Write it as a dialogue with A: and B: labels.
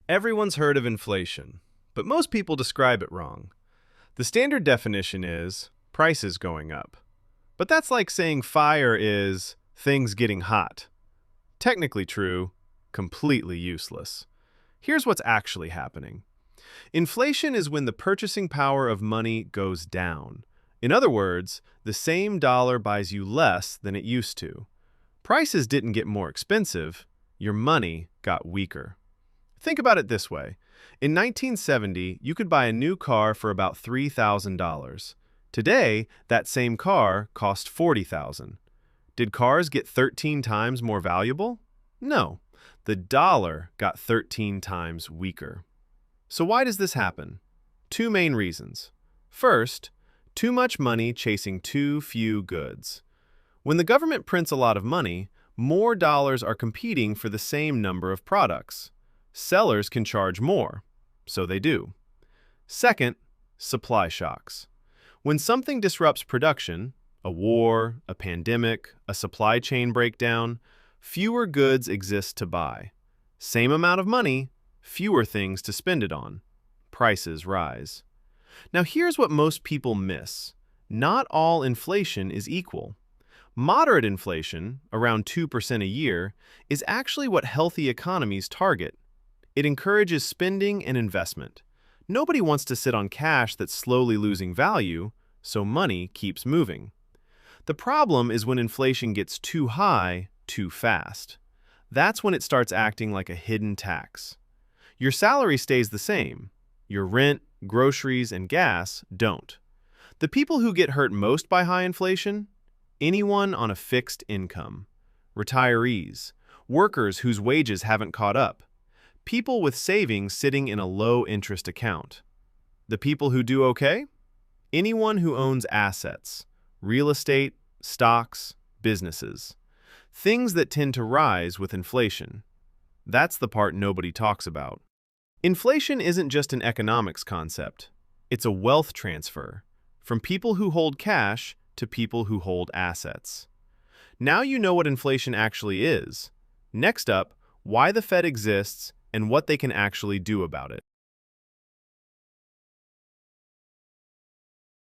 A: Everyone's heard of inflation, but most people describe it wrong. The standard definition is prices going up. But that's like saying fire is things getting hot. Technically true, completely useless. Here's what's actually happening. Inflation is when the purchasing power of money goes down. In other words, the same dollar buys you less than it used to. Prices didn't get more expensive, your money got weaker. Think about it this way. In 1970, you could buy a new car for about $3,000. Today, that same car cost $40,000. Did cars get 13 times more valuable? No. The dollar got 13 times weaker. So why does this happen? Two main reasons. First, too much money chasing too few goods. When the government prints a lot of money, more dollars are competing for the same number of products. Sellers can charge more, so they do. Second, supply shocks. When something disrupts production, a war, a pandemic, a supply chain breakdown, fewer goods exist to buy. Same amount of money, fewer things to spend it on. Prices rise. Now here's what most people miss. Not all inflation is equal. Moderate inflation, around 2% a year, is actually what healthy economies target. It encourages spending and investment. Nobody wants to sit on cash that's slowly losing value, so money keeps moving. The problem is when inflation gets too high, too fast. That's when it starts acting like a hidden tax. Your salary stays the same. Your rent, groceries, and gas don't. The people who get hurt most by high inflation? Anyone on a fixed income. Retirees. Workers whose wages haven't caught up. People with savings sitting in a low-interest account. The people who do okay? Anyone who owns assets, real estate, stocks, businesses. Things that tend to rise with inflation. That's the part nobody talks about. Inflation isn't just an economics concept. It's a wealth transfer, from people who hold cash to people who hold assets. Now you know what inflation actually is. Next up, why the Fed exists and what they can actually do about it.